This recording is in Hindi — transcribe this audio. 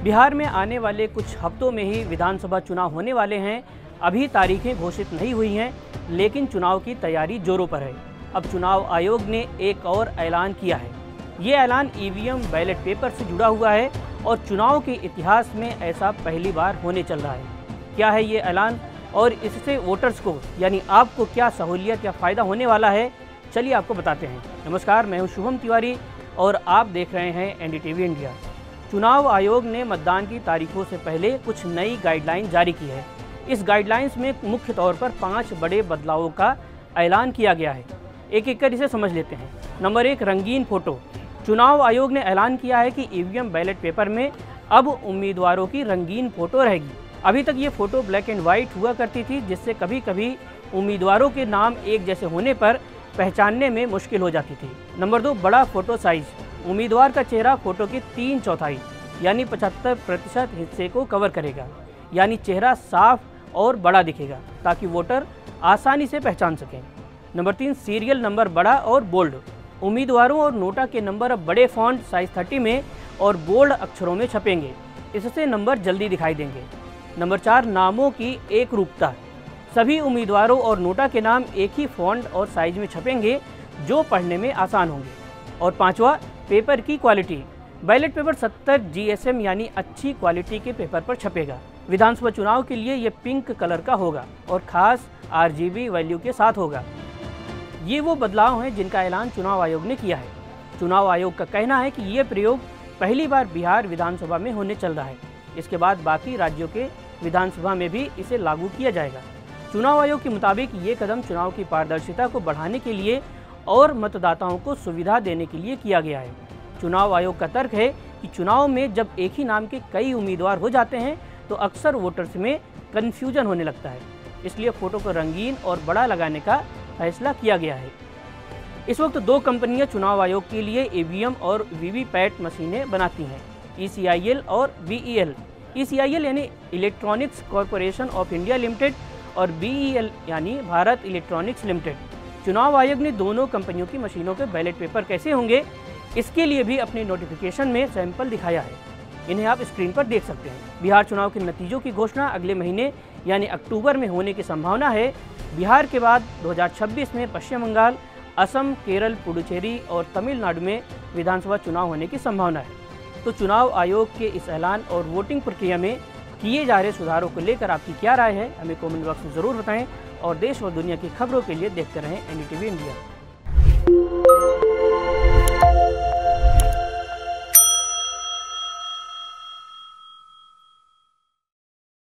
बिहार में आने वाले कुछ हफ्तों में ही विधानसभा चुनाव होने वाले हैं। अभी तारीखें घोषित नहीं हुई हैं, लेकिन चुनाव की तैयारी जोरों पर है। अब चुनाव आयोग ने एक और ऐलान किया है। ये ऐलान ईवीएम बैलेट पेपर से जुड़ा हुआ है और चुनाव के इतिहास में ऐसा पहली बार होने चल रहा है। क्या है ये ऐलान और इससे वोटर्स को यानी आपको क्या सहूलियत या फ़ायदा होने वाला है, चलिए आपको बताते हैं। नमस्कार, मैं हूं शुभम तिवारी और आप देख रहे हैं एनडीटीवी इंडिया। चुनाव आयोग ने मतदान की तारीखों से पहले कुछ नई गाइडलाइन जारी की है। इस गाइडलाइंस में मुख्य तौर पर 5 बड़े बदलावों का ऐलान किया गया है। एक एक कर इसे समझ लेते हैं। नंबर 1, रंगीन फ़ोटो। चुनाव आयोग ने ऐलान किया है कि ईवीएम बैलेट पेपर में अब उम्मीदवारों की रंगीन फ़ोटो रहेगी। अभी तक ये फ़ोटो ब्लैक एंड वाइट हुआ करती थी, जिससे कभी कभी उम्मीदवारों के नाम एक जैसे होने पर पहचानने में मुश्किल हो जाती थी। नंबर 2, बड़ा फ़ोटो साइज़। उम्मीदवार का चेहरा फ़ोटो की 3/4 यानी 75% हिस्से को कवर करेगा, यानी चेहरा साफ और बड़ा दिखेगा ताकि वोटर आसानी से पहचान सकें। नंबर 3, सीरियल नंबर बड़ा और बोल्ड। उम्मीदवारों और नोटा के नंबर अब बड़े फॉन्ट साइज 30 में और बोल्ड अक्षरों में छपेंगे। इससे नंबर जल्दी दिखाई देंगे। नंबर 4, नामों की एक रूपता। सभी उम्मीदवारों और नोटा के नाम एक ही फॉन्ट और साइज में छपेंगे, जो पढ़ने में आसान होंगे। और 5वां, पेपर की क्वालिटी। बैलेट पेपर 70 GSM यानी अच्छी क्वालिटी के पेपर पर छपेगा। विधानसभा चुनाव के लिए ये पिंक कलर का होगा और ख़ास RGB वैल्यू के साथ होगा। ये वो बदलाव हैं जिनका ऐलान चुनाव आयोग ने किया है। चुनाव आयोग का कहना है कि ये प्रयोग पहली बार बिहार विधानसभा में होने चल रहा है। इसके बाद बाकी राज्यों के विधानसभा में भी इसे लागू किया जाएगा। चुनाव आयोग के मुताबिक ये कदम चुनाव की पारदर्शिता को बढ़ाने के लिए और मतदाताओं को सुविधा देने के लिए किया गया है। चुनाव आयोग का तर्क है कि चुनाव में जब एक ही नाम के कई उम्मीदवार हो जाते हैं तो अक्सर वोटर्स में कन्फ्यूजन होने लगता है। इसलिए फ़ोटो को रंगीन और बड़ा लगाने का फैसला किया गया है। इस वक्त 2 कंपनियां चुनाव आयोग के लिए ईवीएम और वीवीपैट मशीनें बनाती हैं, ECIL और BEL। ECIL यानी electronics corporation of India limited और BEL यानी भारत इलेक्ट्रॉनिक्स लिमिटेड। चुनाव आयोग ने दोनों कंपनियों की मशीनों के बैलेट पेपर कैसे होंगे, इसके लिए भी अपने नोटिफिकेशन में सैंपल दिखाया है। इन्हें आप स्क्रीन पर देख सकते हैं। बिहार चुनाव के नतीजों की घोषणा अगले महीने यानी अक्टूबर में होने की संभावना है। बिहार के बाद 2026 में पश्चिम बंगाल, असम, केरल, पुडुचेरी और तमिलनाडु में विधानसभा चुनाव होने की संभावना है। तो चुनाव आयोग के इस ऐलान और वोटिंग प्रक्रिया में किए जा रहे सुधारों को लेकर आपकी क्या राय है, हमें कमेंट बॉक्स में ज़रूर बताएं और देश और दुनिया की खबरों के लिए देखते रहें एनडीटीवी इंडिया।